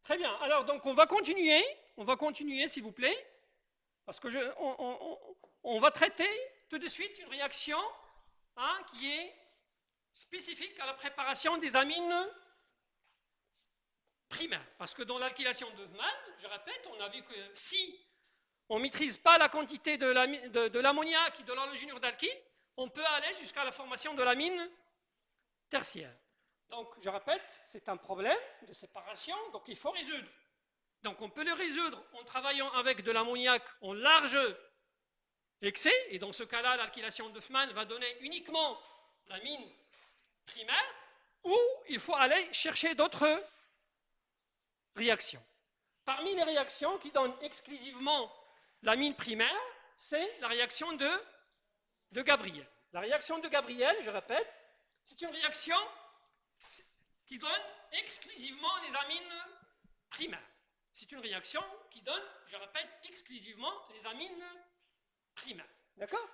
Très bien. Alors, donc, on va continuer. On va continuer, s'il vous plaît. Parce que on va traiter tout de suite une réaction hein, qui est spécifique à la préparation des amines primaires. Parce que dans l'alkylation d'Hoffmann, je répète, on a vu que si on ne maîtrise pas la quantité de l'ammoniac et de l'halogénure d'alkyle, on peut aller jusqu'à la formation de l'amine tertiaire. Donc, je répète, c'est un problème de séparation, donc il faut résoudre. Donc, on peut le résoudre en travaillant avec de l'ammoniac en large excès, et dans ce cas-là, l'alkylation d'Hoffmann va donner uniquement l'amine primaire, ou il faut aller chercher d'autres réactions. Parmi les réactions qui donnent exclusivement l'amine primaire, c'est la réaction de Gabriel. La réaction de Gabriel, je répète, c'est une réaction qui donne exclusivement les amines primaires. C'est une réaction qui donne, je répète, exclusivement les amines primaires. D'accord?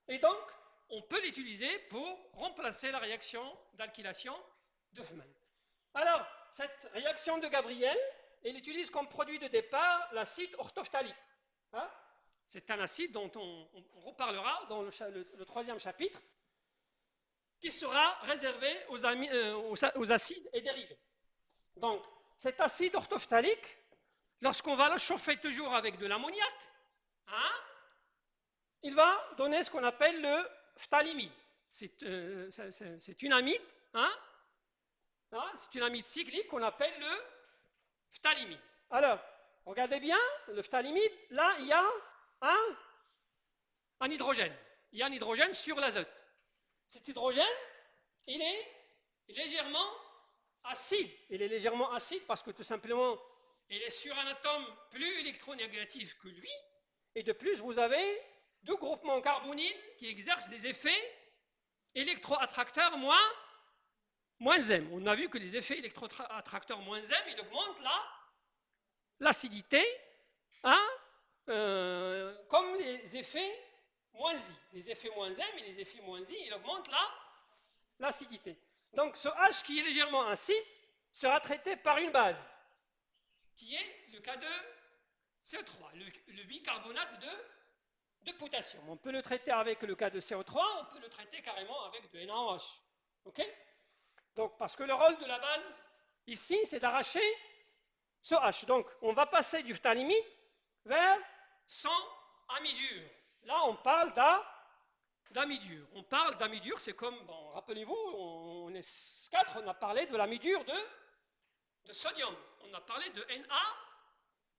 Et donc, on peut l'utiliser pour remplacer la réaction d'alkylation d'Hoffmann. Alors, cette réaction de Gabriel, elle utilise comme produit de départ l'acide orthophthalique. Hein? C'est un acide dont on reparlera dans le troisième chapitre, qui sera réservé aux acides et dérivés. Donc, cet acide orthophthalique, lorsqu'on va le chauffer toujours avec de l'ammoniac, hein, il va donner ce qu'on appelle le phtalimide. C'est une amide, hein, c'est une amide cyclique qu'on appelle le phtalimide. Alors, regardez bien, le phtalimide, là, il y a un hydrogène. Il y a un hydrogène sur l'azote. Cet hydrogène, il est légèrement acide. Il est légèrement acide parce que tout simplement, il est sur un atome plus électronégatif que lui. Et de plus, vous avez deux groupements carbonyles qui exercent des effets électroattracteurs moins M. On a vu que les effets électroattracteurs moins M, ils augmentent l'acidité, hein, comme les effets moins I. Les effets moins M et les effets moins I, ils augmentent l'acidité. Donc ce H qui est légèrement acide sera traité par une base, qui est le K2CO3, le bicarbonate de potassium. On peut le traiter avec le K2CO3, on peut le traiter carrément avec de NaOH. Ok? Donc, parce que le rôle de la base, ici, c'est d'arracher ce H. Donc, on va passer du phtalimide vers son amidure. Là, on parle d'amidure. On parle d'amidure, c'est comme, bon, rappelez-vous, on est 4, on a parlé de l'amidure de sodium. On a parlé de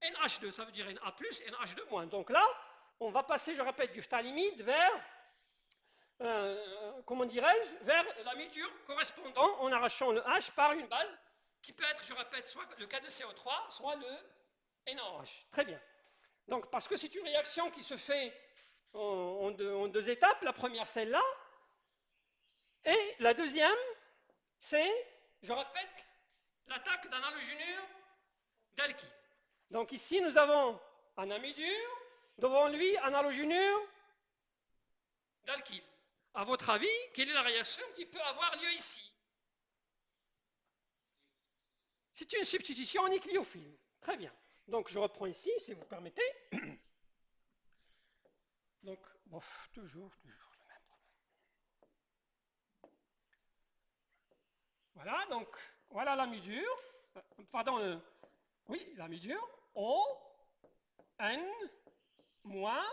NH2, ça veut dire Na+, NH2-. Donc là, on va passer, je répète, du phtalimide vers, comment dirais-je, vers l'amidure correspondant en arrachant le H par une base qui peut être, je répète, soit le K2CO3, soit le NaOH. Très bien. Donc, parce que c'est une réaction qui se fait en deux étapes. La première, celle-là. Et la deuxième, c'est, je répète, l'attaque d'un halogénure d'alkyle. Donc ici, nous avons un amidure, devant lui, un halogénure d'alkyle. À votre avis, quelle est la réaction qui peut avoir lieu ici? C'est une substitution en nucléophile. Très bien. Donc je reprends ici, si vous permettez. Donc, bon, toujours le même problème. Voilà, donc, voilà l'amidure. Pardon, oui, l'amidure. O, N, moins,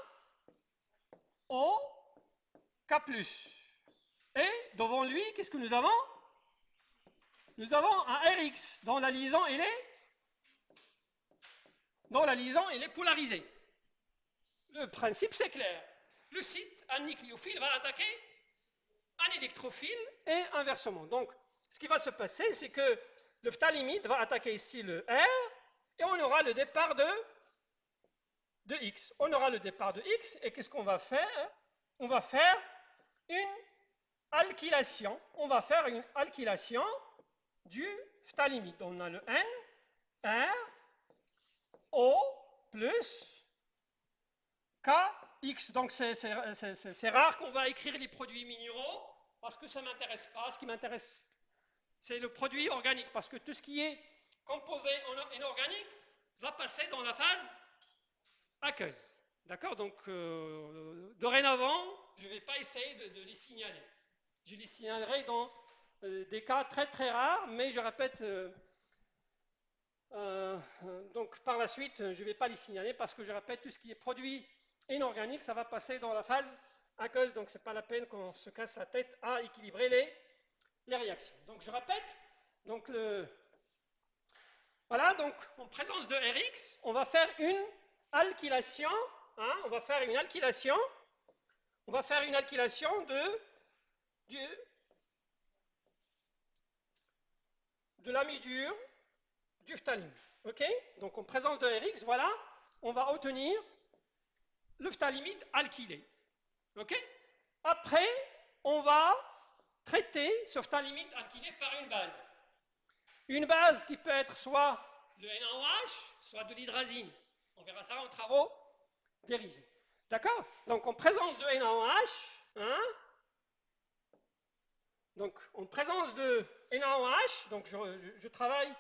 O, K+. Et devant lui, qu'est-ce que nous avons? Nous avons un Rx dont la liaison, elle est polarisée. Le principe, c'est clair. Le site, un nucléophile, va attaquer un électrophile et inversement. Donc, ce qui va se passer, c'est que le phtalimide va attaquer ici le R et on aura le départ de X. On aura le départ de X et qu'est-ce qu'on va faire? On va faire une alkylation. On va faire une alkylation du phtalimide. On a le N, R, O plus KX. Donc c'est rare qu'on va écrire les produits minéraux parce que ça ne m'intéresse pas. Ce qui m'intéresse, c'est le produit organique parce que tout ce qui est composé inorganique va passer dans la phase aqueuse. D'accord? Donc, dorénavant, je ne vais pas essayer de les signaler. Je les signalerai dans des cas très très rares, mais je répète, donc par la suite, je ne vais pas les signaler parce que je répète, tout ce qui est produit inorganique, ça va passer dans la phase aqueuse, donc ce n'est pas la peine qu'on se casse la tête à équilibrer les réactions. Donc je répète, donc voilà, donc en présence de Rx, on va faire une alkylation, hein, on va faire une alkylation de l'amidure du phtalimide. Ok? Donc en présence de Rx, voilà, on va obtenir le phtalimide alkylé. Ok? Après, on va traiter ce phtalimide alkylé par une base. Une base qui peut être soit le NaOH, soit de l'hydrazine. On verra ça en travaux dérivés. D'accord? Donc en présence de NaOH, hein, donc en présence de NaOH, donc je travaille,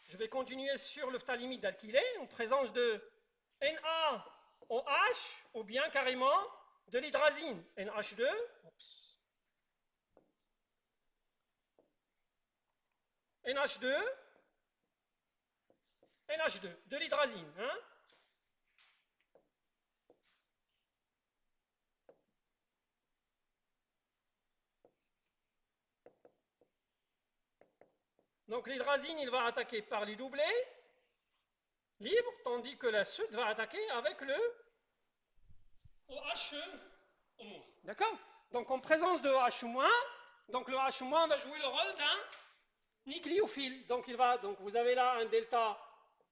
je vais continuer sur le phtalimide alkylé, en présence de NaOH, ou bien carrément de l'hydrazine, NH2, NH2, NH2, de l'hydrazine. Hein. Donc l'hydrazine, il va attaquer par les doublés libres, tandis que la soude va attaquer avec le OH au moins. D'accord? Donc en présence de OH-, donc le H- va jouer le rôle d'un nucléophile. Donc vous avez là un delta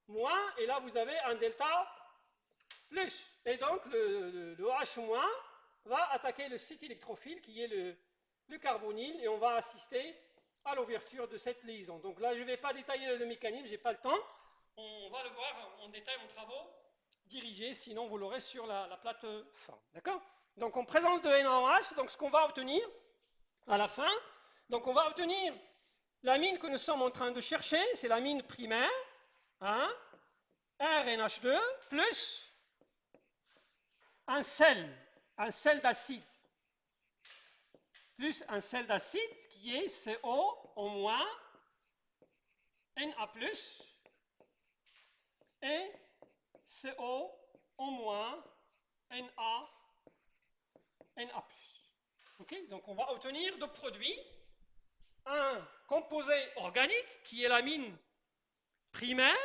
moins et là vous avez un delta plus. Et donc le OH- va attaquer le site électrophile qui est le carbonyle et on va assister à l'ouverture de cette liaison. Donc là je ne vais pas détailler le mécanisme, je n'ai pas le temps. On va le voir en détail en travaux dirigés, sinon vous l'aurez sur la plateforme. D'accord? Donc en présence de NaOH, donc ce qu'on va obtenir à la fin, donc on va obtenir l'amine que nous sommes en train de chercher, c'est l'amine primaire, hein, RNH2, plus un sel d'acide, plus un sel d'acide qui est CO au moins, Na+, et CO au moins, Na+. Okay? Donc on va obtenir de produit un composé organique qui est l'amine primaire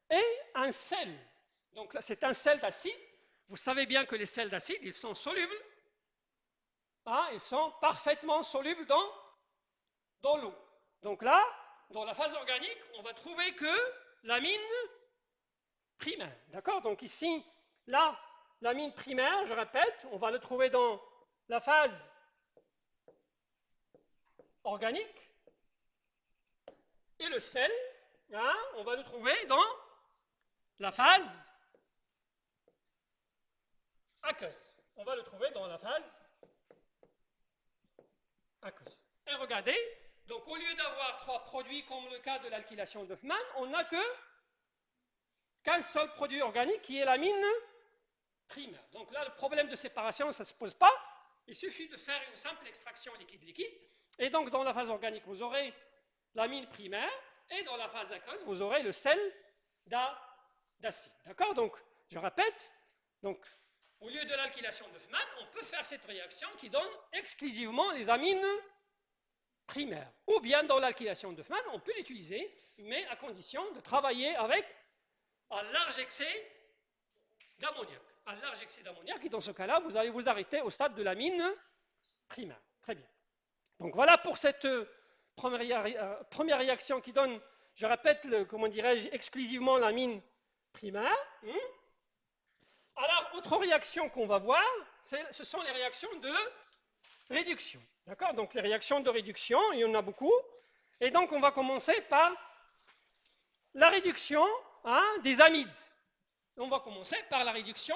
et un sel. Donc là, c'est un sel d'acide. Vous savez bien que les sels d'acide, ils sont solubles. Hein, ils sont parfaitement solubles dans l'eau. Donc là, dans la phase organique, on va trouver que l'amine primaire. D'accord? Donc ici, là, l'amine primaire, je répète, on va le trouver dans la phase organique. Et le sel, hein, on va le trouver dans la phase aqueuse. On va le trouver dans la phase aqueuse. Et regardez, donc au lieu d'avoir 3 produits comme le cas de l'alkylation d'Hoffmann, on n'a qu'un seul produit organique qui est l'amine primaire. Donc là, le problème de séparation, ça ne se pose pas. Il suffit de faire une simple extraction liquide-liquide. Et donc dans la phase organique, vous aurez l'amine primaire et dans la phase aqueuse, vous aurez le sel d'acide. D'accord? Donc, je répète, donc, au lieu de l'alkylation d'Hoffmann, on peut faire cette réaction qui donne exclusivement les amines primaires. Ou bien dans l'alkylation d'Hoffmann, on peut l'utiliser, mais à condition de travailler avec un large excès d'ammoniac. Un large excès d'ammoniac, et dans ce cas-là, vous allez vous arrêter au stade de l'amine primaire. Très bien. Donc voilà pour cette première réaction qui donne, je répète, comment dirais-je, exclusivement l'amine primaire. Alors, autre réaction qu'on va voir, ce sont les réactions de réduction. D'accord? Donc les réactions de réduction, il y en a beaucoup. Et donc on va commencer par la réduction des amides. On va commencer par la réduction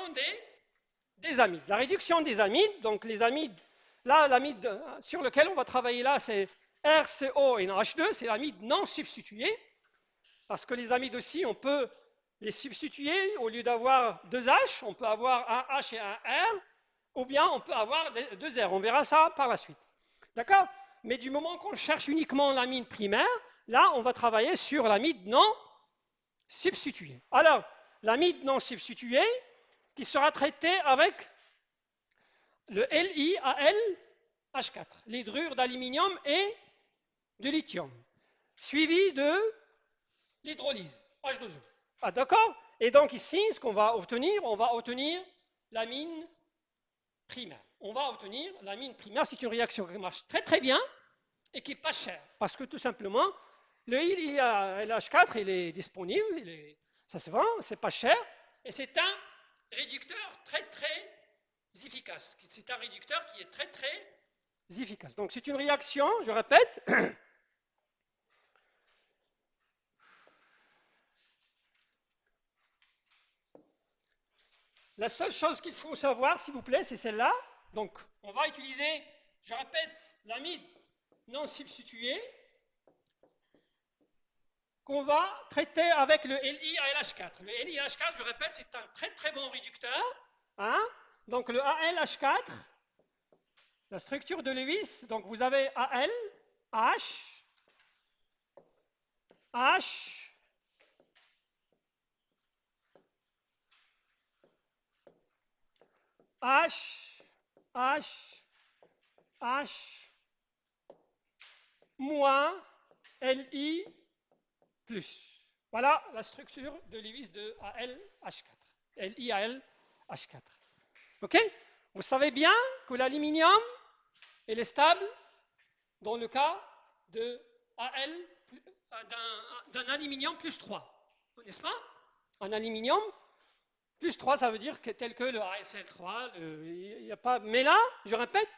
des amides. La réduction des amides, donc les amides, là l'amide sur lequel on va travailler là, c'est RCO et NH2, c'est l'amide non substitué. Parce que les amides aussi, on peut les substituer. Au lieu d'avoir 2 H, on peut avoir un H et un R, ou bien on peut avoir 2 R. On verra ça par la suite. D'accord? Mais du moment qu'on cherche uniquement l'amine primaire, là, on va travailler sur l'amide non substituée. Alors, l'amide non substituée, qui sera traitée avec le LiAlH4, l'hydrure d'aluminium et de lithium, suivi de l'hydrolyse, H2O. Ah, d'accord? Et donc ici, ce qu'on va obtenir, on va obtenir l'amine primaire. On va obtenir l'amine primaire, c'est une réaction qui marche très très bien et qui n'est pas chère, parce que tout simplement, le LiAlH4, il est disponible, ça se vend, c'est pas cher, et c'est un réducteur très très efficace. C'est un réducteur qui est très très efficace. Donc c'est une réaction, je répète, la seule chose qu'il faut savoir, s'il vous plaît, c'est celle-là. Donc on va utiliser, je répète, l'amide non substituée qu'on va traiter avec le LiAlH4. Le LiAlH4, je répète, c'est un très très bon réducteur. Hein? Donc le AlH4, la structure de Lewis, donc vous avez Al, H, H, H, H, H, moins Li plus. Voilà la structure de Lewis de AlH4. LiAlH4. OK? Vous savez bien que l'aluminium, il est stable dans le cas d'un aluminium plus 3. N'est-ce pas? Un aluminium plus 3, ça veut dire que tel que le ASL3, il n'y a pas. Mais là, je répète,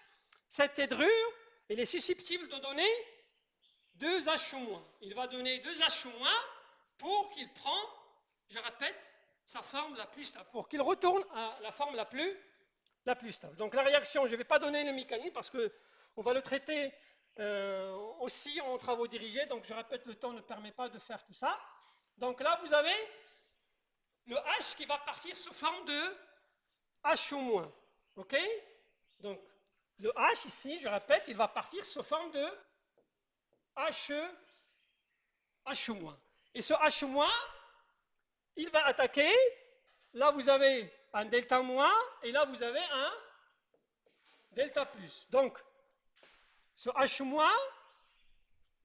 cette hydrure, elle est susceptible de donner 2 H-. Il va donner 2 H- pour qu'il prend, je répète, sa forme la plus stable, pour qu'il retourne à la forme la plus stable. Donc la réaction, je ne vais pas donner le mécanisme parce qu'on va le traiter aussi en travaux dirigés. Donc je répète, le temps ne permet pas de faire tout ça. Donc là, vous avez le H qui va partir sous forme de H-. OK? Donc le H ici, je répète, il va partir sous forme de H-. Et ce H-, il va attaquer. Là, vous avez un delta-, et là, vous avez un delta+. Donc, ce H-,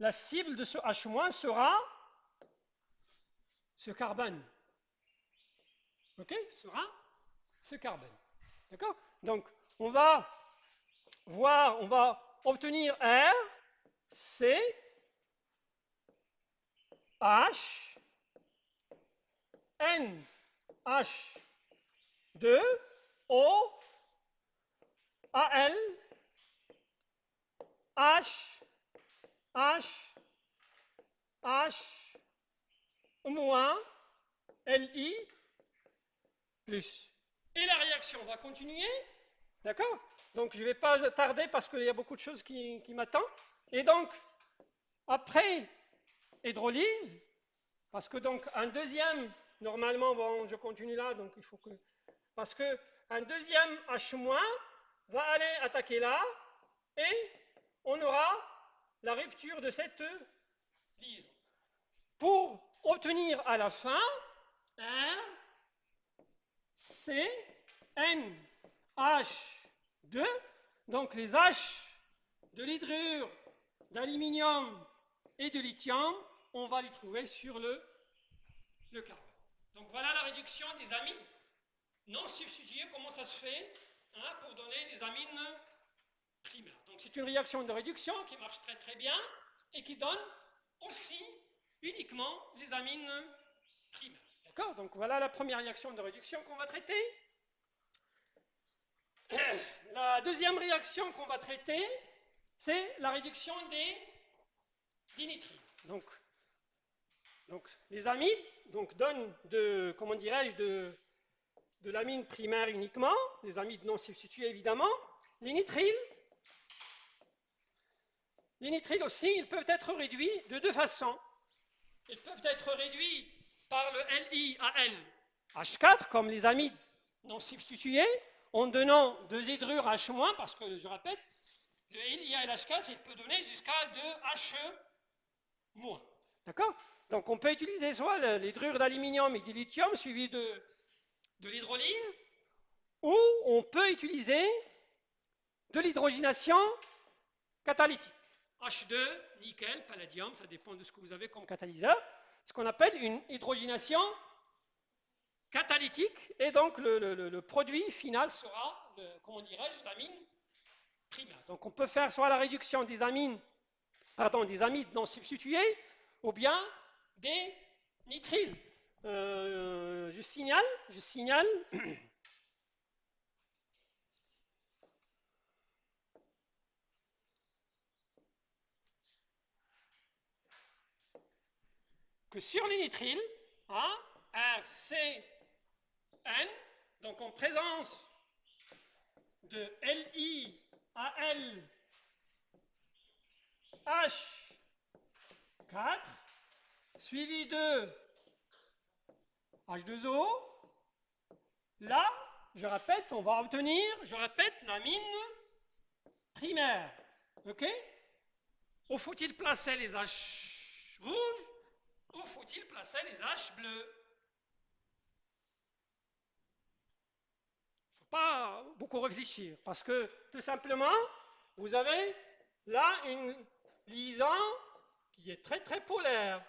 la cible de ce H- sera ce carbone. OK? Sera ce carbone. D'accord? Donc, on va voir, on va obtenir R, C, H, N, H2, O, Al, H, H, H, moins, Li, plus. Et la réaction va continuer. D'accord? Donc je ne vais pas tarder parce qu'il y a beaucoup de choses qui m'attendent. Et donc, après hydrolyse, parce que donc un deuxième, normalement, bon, je continue là, donc il faut que. Parce qu'un deuxième H- va aller attaquer là, et on aura la rupture de cette liaison. Pour obtenir à la fin R, C, N, H2, donc les H de l'hydrure d'aluminium et de lithium, on va les trouver sur le carbone. Donc voilà la réduction des amides non substituées, comment ça se fait pour donner des amines primaires. Donc c'est une réaction de réduction qui marche très très bien et qui donne aussi uniquement les amines primaires. D'accord? Donc voilà la première réaction de réduction qu'on va traiter. La deuxième réaction qu'on va traiter, c'est la réduction des nitriles. Donc les amides donnent comment dirais-je, de l'amine primaire uniquement, les amides non substitués évidemment. Les nitriles aussi, ils peuvent être réduits de 2 façons. Ils peuvent être réduits par le LiAlH4, comme les amides non substitués, en donnant 2 hydrures H-, parce que, je répète, le LiAlH4, il peut donner jusqu'à 2He-. D'accord? Donc, on peut utiliser soit l'hydrure d'aluminium et du lithium suivi de l'hydrolyse, ou on peut utiliser de l'hydrogénation catalytique. H2, nickel, palladium, ça dépend de ce que vous avez comme catalyseur, ce qu'on appelle une hydrogénation catalytique, et donc le produit final sera, comment dirais-je, l'amine primaire. Donc on peut faire soit la réduction des amides non substitués, ou bien des nitriles. Je signale que sur les nitriles, RCN, donc en présence de LiAlH4 suivi de H2O, là, je répète, on va obtenir, l'amine primaire. Ok? Où faut-il placer les H rouges? Où faut-il placer les H bleus? Il ne faut pas beaucoup réfléchir, parce que tout simplement, vous avez là une liaison qui est très très polaire.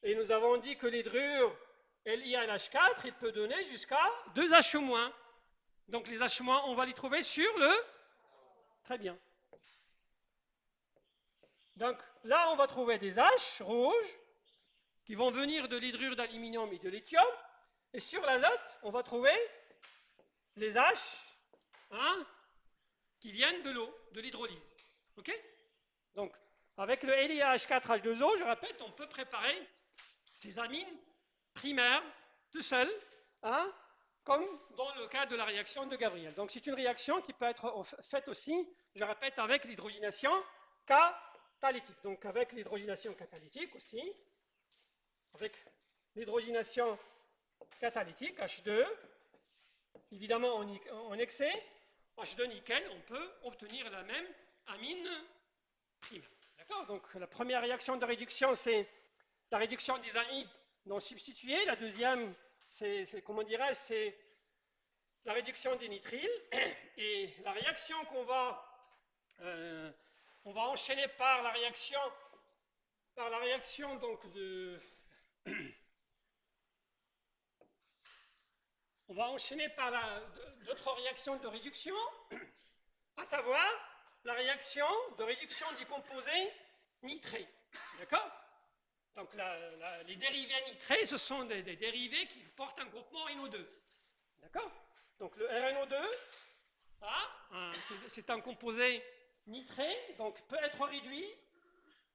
Et nous avons dit que l'hydrure LiAlH4, il peut donner jusqu'à 2 H-. Donc les H-, on va les trouver sur le... Très bien. Donc là, on va trouver des H rouges qui vont venir de l'hydrure d'aluminium et de lithium. Et sur l'azote, on va trouver les H qui viennent de l'eau, de l'hydrolyse. Ok? Donc, avec le LiAH4H2O, je répète, on peut préparer ces amines primaires tout seul, comme dans le cas de la réaction de Gabriel. Donc, c'est une réaction qui peut être faite aussi, je répète, avec l'hydrogénation catalytique. Donc, avec l'hydrogénation catalytique aussi, avec l'hydrogénation catalytique, H2, évidemment en excès, H2 nickel, on peut obtenir la même amine primaire. D'accord? Donc la première réaction de réduction, c'est la réduction des amides non substitués. La deuxième, c'est la réduction des nitriles. Et la réaction qu'on va enchaîner par la réaction donc de... On va enchaîner par d'autres réactions de réduction, à savoir la réaction de réduction du composé nitré. D'accord? Donc les dérivés nitrés, ce sont des dérivés qui portent un groupement NO2. D'accord? Donc le RNO2, c'est un composé nitré, donc peut être réduit.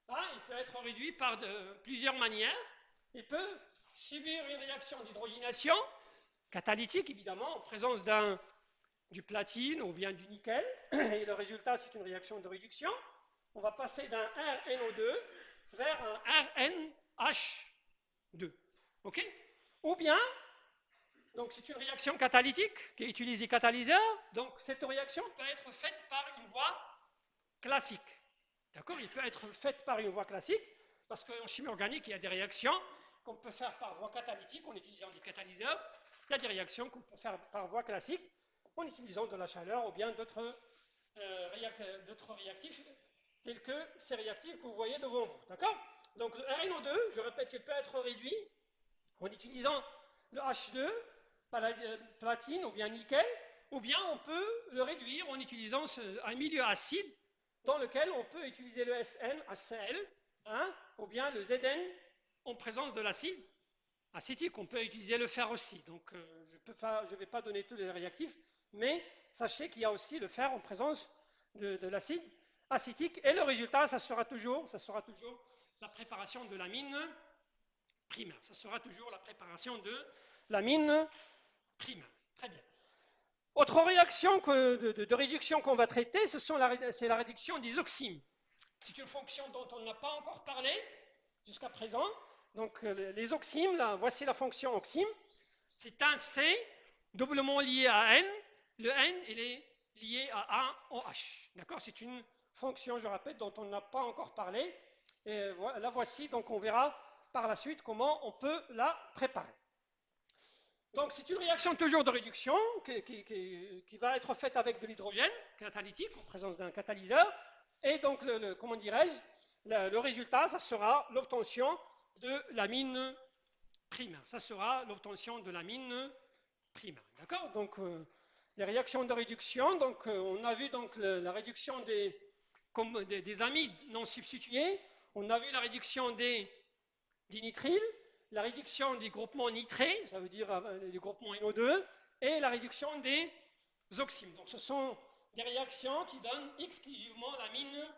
Il peut être réduit par plusieurs manières. Il peut subir une réaction d'hydrogénation catalytique, évidemment, en présence du platine ou bien du nickel. Et le résultat, c'est une réaction de réduction. On va passer d'un RNO2 vers un RNH2. OK? Ou bien, donc c'est une réaction catalytique qui utilise des catalyseurs. Donc cette réaction peut être faite par une voie classique. D'accord? Il peut être fait par une voie classique, parce qu'en chimie organique, il y a des réactions qu'on peut faire par voie catalytique en utilisant des catalyseurs. Il y a des réactions qu'on peut faire par voie classique en utilisant de la chaleur ou bien d'autres réactifs tels que ces réactifs que vous voyez devant vous. D'accord? Donc le RNO2, je répète, il peut être réduit en utilisant le H2, platine ou bien nickel, ou bien on peut le réduire en utilisant un milieu acide dans lequel on peut utiliser le SN, HCl, ou bien le Zn en présence de l'acide acétique. On peut utiliser le fer aussi. Donc je ne vais pas donner tous les réactifs, mais sachez qu'il y a aussi le fer en présence de l'acide acétique. Et le résultat, ça sera toujours la préparation de l'amine primaire. Ça sera toujours la préparation de l'amine primaire. Très bien. Autre réaction de réduction qu'on va traiter, c'est la réduction des oxymes. C'est une fonction dont on n'a pas encore parlé. jusqu'à présent. Donc les oxymes, là, voici la fonction oxyme. C'est un C doublement lié à N. Le N, il est lié à 1 OH. D'accord? C'est une fonction, je répète, dont on n'a pas encore parlé. Et la voici, donc on verra par la suite comment on peut la préparer. Donc c'est une réaction toujours de réduction qui va être faite avec de l'hydrogène catalytique en présence d'un catalyseur. Et donc, comment dirais-je, le résultat, ça sera l'obtention de l'amine primaire. Ça sera l'obtention de l'amine primaire. D'accord? Donc, les réactions de réduction, donc, on a vu donc, la réduction des amides non substitués, on a vu la réduction des nitryles, la réduction du groupement nitré, ça veut dire du groupement NO2, et la réduction des oxymes. Donc, ce sont des réactions qui donnent exclusivement l'amine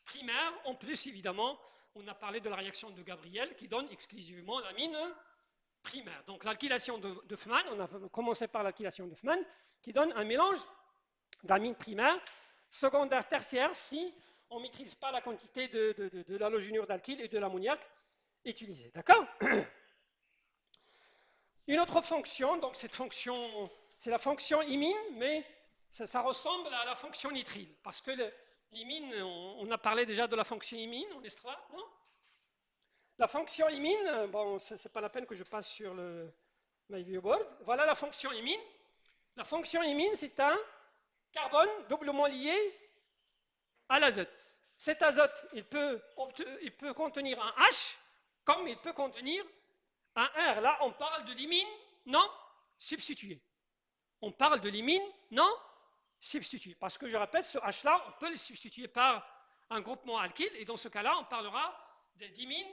primaire. En plus, évidemment, on a parlé de la réaction de Gabriel qui donne exclusivement l'amine primaire. Donc, l'alkylation d'Hoffmann, on a commencé par l'alkylation d'Hoffmann, qui donne un mélange d'amine primaire, secondaire, tertiaire, si on ne maîtrise pas la quantité de l'halogénure d'alkyle et de l'ammoniac utilisée. D'accord? Une autre fonction, donc cette fonction, c'est la fonction imine, mais ça ressemble à la fonction nitrile, parce que l'imine, on a parlé déjà de la fonction imine, on est non? La fonction imine, bon, c'est pas la peine que je passe sur my viewboard. Voilà la fonction imine. La fonction imine, c'est un carbone doublement lié à l'azote. Cet azote, il peut contenir un H, comme il peut contenir un R. Là, on parle de l'imine non substituée. On parle de l'imine non substituée. Parce que, je répète, ce H-là, on peut le substituer par un groupement alkyle, et dans ce cas-là, on parlera d'imine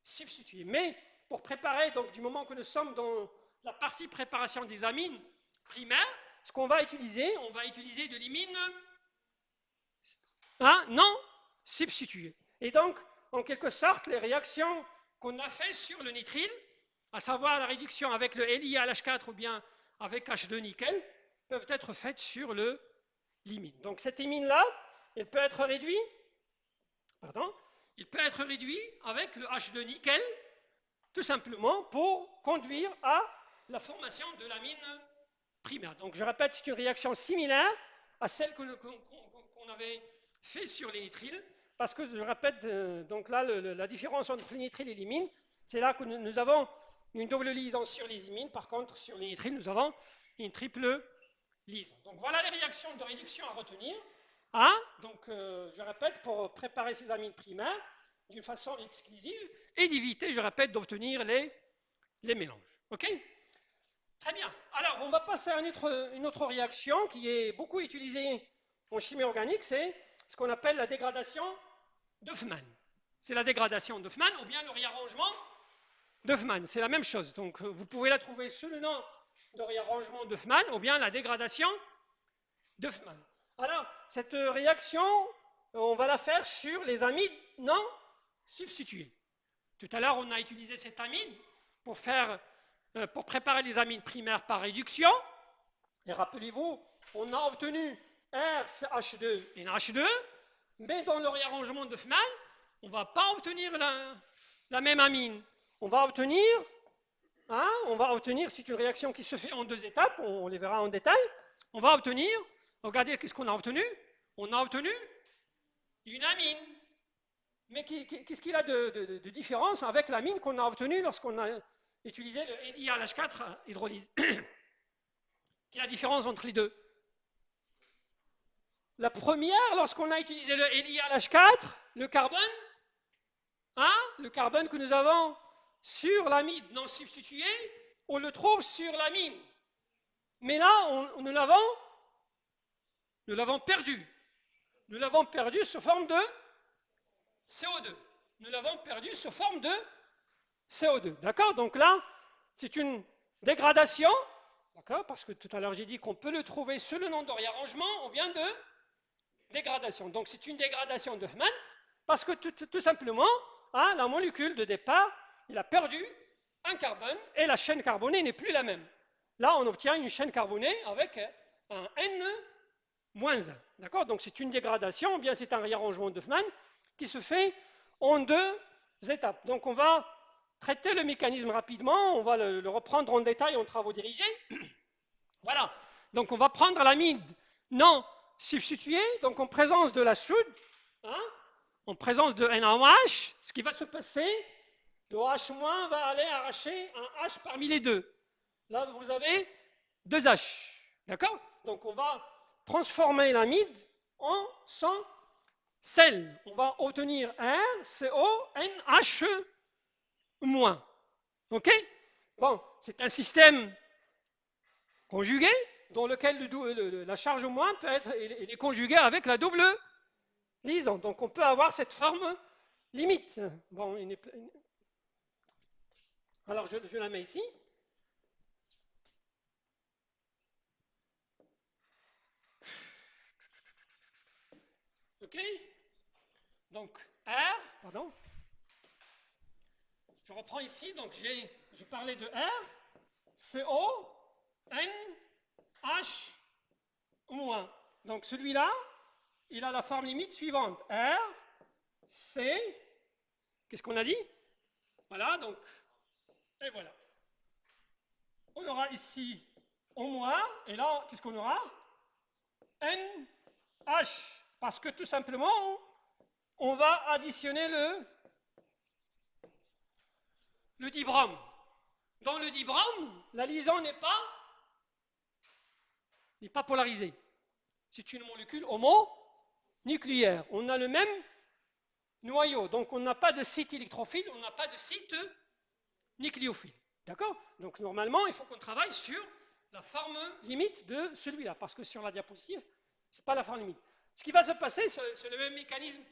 substituée. Mais pour préparer, donc du moment que nous sommes dans la partie préparation des amines primaires, ce qu'on va utiliser, on va utiliser de l'imine non substituée. Et donc, en quelque sorte, les réactions qu'on a faites sur le nitrile, à savoir la réduction avec le LiAlH4 ou bien avec H2 nickel, peuvent être faites sur l'imine. Donc cette imine-là, elle peut être réduite, avec le H2 nickel, tout simplement pour conduire à la formation de l'amine primaire. Donc je répète, c'est une réaction similaire à celle qu'on avait fait sur les nitriles, parce que je répète, donc là, la différence entre les nitriles et l'imine, c'est là que nous avons une double liaison sur les imines. Par contre, sur les nitriles, nous avons une triple liaison. Donc voilà les réactions de réduction à retenir. Donc je répète, pour préparer ces amines primaires d'une façon exclusive et d'éviter, je répète, d'obtenir les mélanges. OK? Très bien. Alors, on va passer à une autre réaction qui est beaucoup utilisée en chimie organique, c'est ce qu'on appelle la dégradation d'Hoffmann. C'est la dégradation d'Hoffmann ou bien le réarrangement d'Hoffmann. C'est la même chose. Donc, vous pouvez la trouver sous le nom de réarrangement d'Hoffmann ou bien la dégradation d'Hoffmann. Alors, cette réaction, on va la faire sur les amides non substitués. Tout à l'heure, on a utilisé cet amide pour préparer les amines primaires par réduction. Et rappelez-vous, on a obtenu RCH2 et NH2, mais dans le réarrangement d'Hoffmann, on ne va pas obtenir la même amine. On va obtenir, c'est une réaction qui se fait en deux étapes, on les verra en détail. On va obtenir, regardez qu'est-ce qu'on a obtenu. On a obtenu une amine. Mais qu'est-ce qu'il a de différence avec l'amine qu'on a obtenue lorsqu'on a utilisé le LiAlH4 hydrolyse? Quelle est la différence entre les deux? La première, lorsqu'on a utilisé le LiAlH4, le carbone que nous avons sur l'amide non substitué, on le trouve sur l'amine. Mais là, nous l'avons perdu. Nous l'avons perdu sous forme de CO2. Nous l'avons perdu sous forme de CO2. D'accord? Donc là, c'est une dégradation. D'accord? Parce que tout à l'heure, j'ai dit qu'on peut le trouver sous le nom de réarrangement ou bien de dégradation. Donc c'est une dégradation d'Hoffmann parce que tout simplement, la molécule de départ, il a perdu un carbone et la chaîne carbonée n'est plus la même. Là, on obtient une chaîne carbonée avec un N-1. D'accord? Donc c'est une dégradation, ou bien c'est un réarrangement d'Hoffmann qui se fait en deux étapes. Donc on va traiter le mécanisme rapidement, on va le reprendre en détail en travaux dirigés. Voilà, donc on va prendre l'amide non substituée, donc en présence de la soude, hein, en présence de NaOH, ce qui va se passer, le H- va aller arracher un H parmi les deux. Là, vous avez deux H. D'accord? Donc, on va transformer l'amide en son sel. On va obtenir RCONH-. OK? Bon, c'est un système conjugué dans lequel la charge moins peut être elle est conjuguée avec la double liaison. Donc, on peut avoir cette forme limite. Bon, alors, je la mets ici. OK? Donc, R, pardon. Je reprends ici, donc je parlais de R, CO, N, H, moins. Donc celui-là, il a la forme limite suivante. R, C, qu'est-ce qu'on a dit? Voilà, donc, et voilà. On aura ici O moins, et là, qu'est-ce qu'on aura? N, H, parce que tout simplement, on va additionner le dibrome. Dans le dibrome, la liaison n'est pas polarisée. C'est une molécule homonucléaire. On a le même noyau, donc on n'a pas de site électrophile, on n'a pas de site nucléophile. D'accord? Donc normalement, il faut qu'on travaille sur la forme limite de celui-là, parce que sur la diapositive, ce n'est pas la forme limite. Ce qui va se passer, c'est le même mécanisme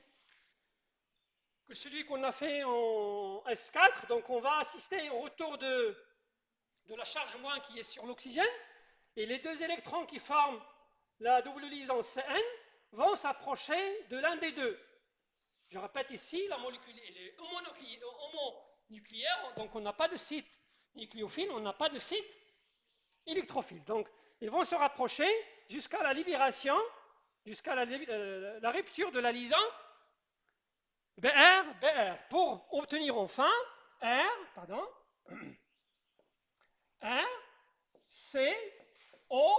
que celui qu'on a fait en S4, donc on va assister au retour de la charge moins qui est sur l'oxygène, et les deux électrons qui forment la double liaison CN vont s'approcher de l'un des deux. Je répète ici, la molécule est homonucléaire, donc on n'a pas de site nucléophile, on n'a pas de site électrophile. Donc ils vont se rapprocher jusqu'à la libération, jusqu'à la rupture de la liaison BR, pour obtenir enfin R, C, O,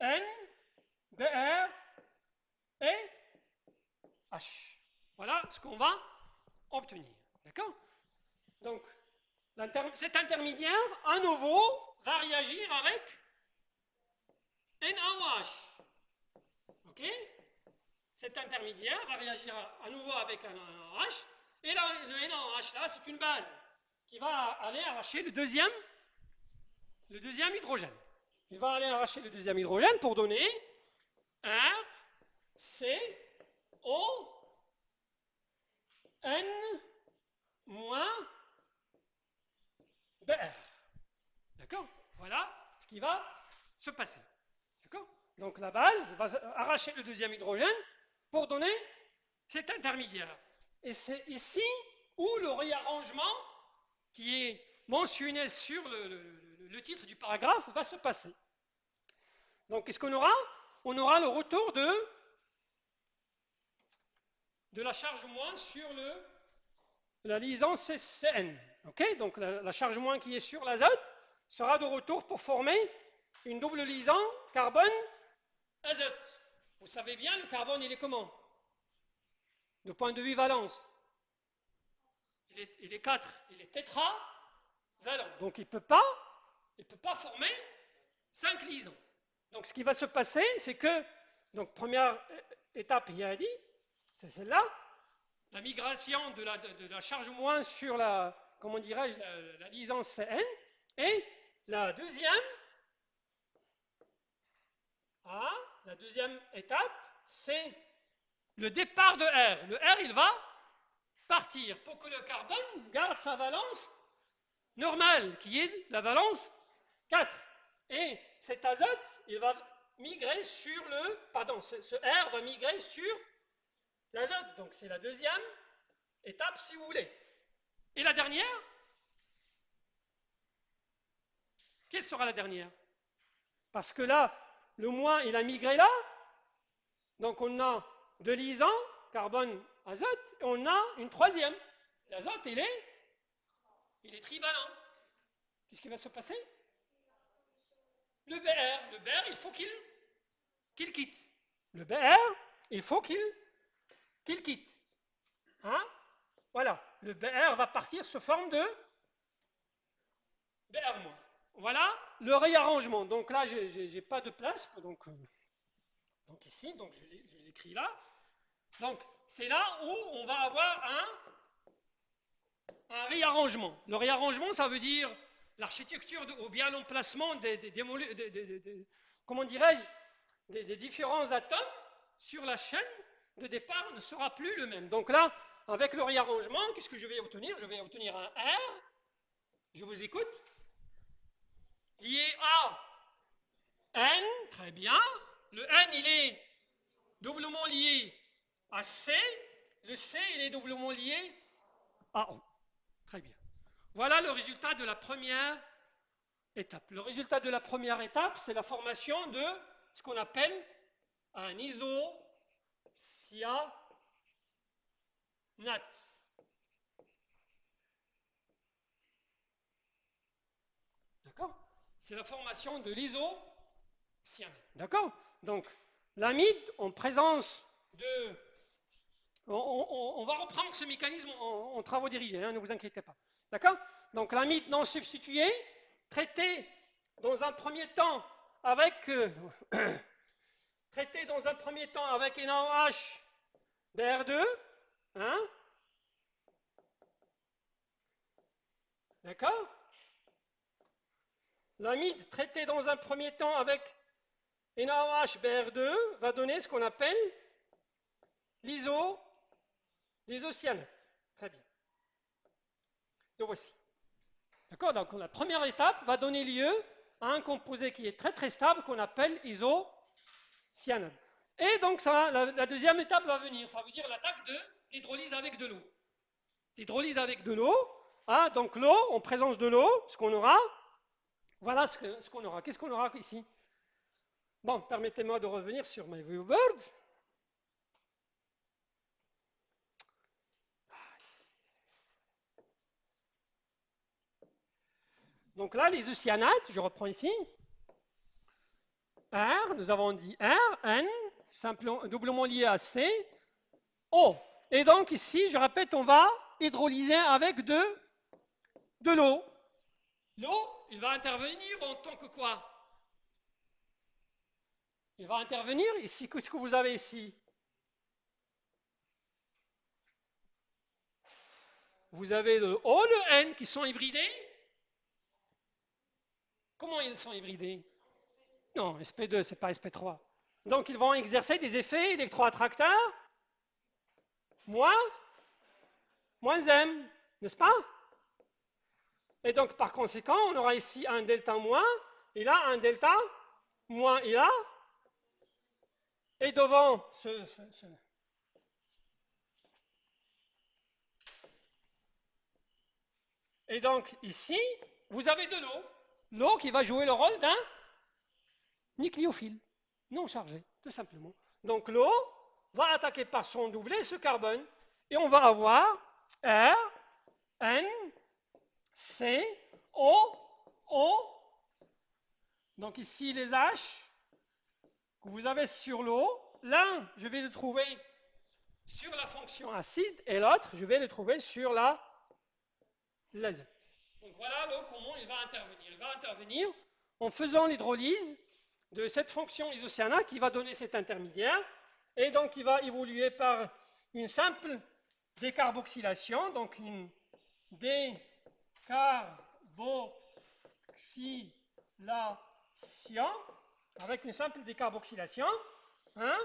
N, BR et H. Voilà ce qu'on va obtenir. D'accord? Donc, cet intermédiaire, à nouveau, va réagir avec NaOH. OK? Cet intermédiaire va réagir à nouveau avec un NaOH. Et là, le NaOH, là, c'est une base qui va aller arracher le deuxième hydrogène. Il va aller arracher le deuxième hydrogène pour donner R, C, O, N, moins BR. D'accord? Voilà ce qui va se passer. D'accord? Donc la base va arracher le deuxième hydrogène pour donner cet intermédiaire. Et c'est ici où le réarrangement qui est mentionné sur le titre du paragraphe va se passer. Donc qu'est-ce qu'on aura? On aura le retour de la charge moins sur la liaison CN. Okay? Donc la charge moins qui est sur l'azote sera de retour pour former une double liaison carbone-azote. Vous savez bien, le carbone, il est comment? De point de vue valence. Il est 4, il est tétravalent. Donc il ne peut pas former 5 liaisons. Donc ce qui va se passer, c'est que, donc première étape, il y a dit, c'est celle-là, la migration de la charge moins sur la, comment dirais-je, la liaison CN, et la deuxième étape, c'est le départ de R. Le R, il va partir pour que le carbone garde sa valence normale, qui est la valence 4. Et cet azote, il va migrer sur ce R va migrer sur l'azote. Donc c'est la deuxième étape, si vous voulez. Et la dernière, quelle sera la dernière? Parce que là, le moins, il a migré là. Donc on a deux liaisons, carbone, azote, et on a une troisième. L'azote, il est trivalent. Qu'est-ce qui va se passer? Le Br, il faut qu'il quitte. Le Br, il faut qu'il quitte. Hein? Voilà, le Br va partir sous forme de Br-. Voilà le réarrangement. Donc là, je n'ai pas de place. Donc ici, donc je l'écris là. Donc c'est là où on va avoir un réarrangement. Le réarrangement, ça veut dire l'architecture ou bien l'emplacement comment dirais-je, des différents atomes sur la chaîne de départ ne sera plus le même. Donc là, avec le réarrangement, qu'est-ce que je vais obtenir? Je vais obtenir un R, je vous écoute, lié à N, très bien. Le N, il est doublement lié à C, le C, il est doublement lié à O. Très bien. Voilà le résultat de la première étape. Le résultat de la première étape, c'est la formation de ce qu'on appelle un isocyanate. D'accord? C'est la formation de l'isocyanate. D'accord? Donc, l'amide en présence de... On va reprendre ce mécanisme en travaux dirigés, hein, ne vous inquiétez pas. D'accord? Donc, l'amide non substitué, traité dans un premier temps avec... traité dans un premier temps avec NaOH Br2, hein? D'accord? L'amide traité dans un premier temps avec NaOH Br2 va donner ce qu'on appelle l'isocyanate. Très bien. Le voici. D'accord? Donc la première étape va donner lieu à un composé qui est très très stable qu'on appelle isocyanate. Et donc la deuxième étape va venir, ça veut dire l'attaque de l'hydrolyse avec de l'eau. L'hydrolyse avec de l'eau, hein, donc l'eau, en présence de l'eau, ce qu'on aura, voilà ce qu'on aura. Qu'est-ce qu'on aura ici? Bon, permettez-moi de revenir sur my viewboard. Donc là, les isocyanates, je reprends ici. R, nous avons dit R, N, doublement lié à C, O. Et donc ici, je répète, on va hydrolyser avec de l'eau. L'eau, il va intervenir en tant que quoi? Il va intervenir ici. Qu'est-ce que vous avez ici? Vous avez le O, le N qui sont hybridés. Comment ils sont hybridés? Non, sp2, c'est pas sp3. Donc ils vont exercer des effets électroattracteurs moins M, n'est-ce pas? Et donc par conséquent, on aura ici un delta moins, et là un delta moins, et là, et devant Et donc ici, vous avez de l'eau. L'eau qui va jouer le rôle d'un nucléophile non chargé, tout simplement. Donc l'eau va attaquer par son doublet ce carbone. Et on va avoir R, N, C, O, O. Donc ici les H que vous avez sur l'eau. L'un, je vais le trouver sur la fonction acide et l'autre, je vais le trouver sur l'azote. Donc voilà l'eau, comment il va intervenir. Il va intervenir en faisant l'hydrolyse de cette fonction isocyanate qui va donner cet intermédiaire. Et donc il va évoluer par une simple décarboxylation, donc une décarboxylation, avec une simple décarboxylation, hein?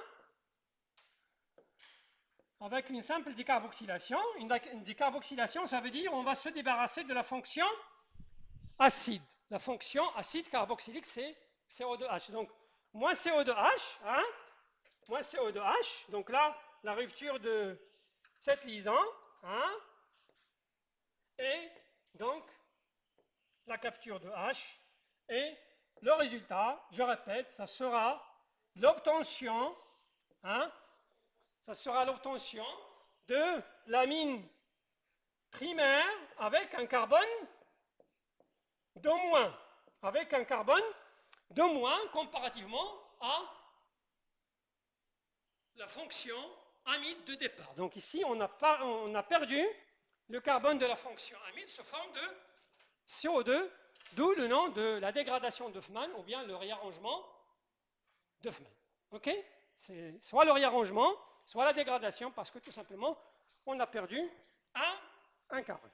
Avec une simple décarboxylation. Une décarboxylation, ça veut dire on va se débarrasser de la fonction acide. La fonction acide carboxylique, c'est CO2H. Donc, moins CO2H, hein, moins CO2H. Donc là, la rupture de cette liaison, hein, et donc la capture de H. Et le résultat, je répète, ça sera l'obtention, hein, ça sera l'obtention de l'amine primaire avec un carbone de moins. Avec un carbone de moins comparativement à la fonction amide de départ. Donc ici, on a perdu le carbone de la fonction amide sous forme de CO2, d'où le nom de la dégradation d'Hoffmann ou bien le réarrangement d'Hoffmann. Ok? C'est soit le réarrangement, soit la dégradation, parce que tout simplement, on a perdu un carbone.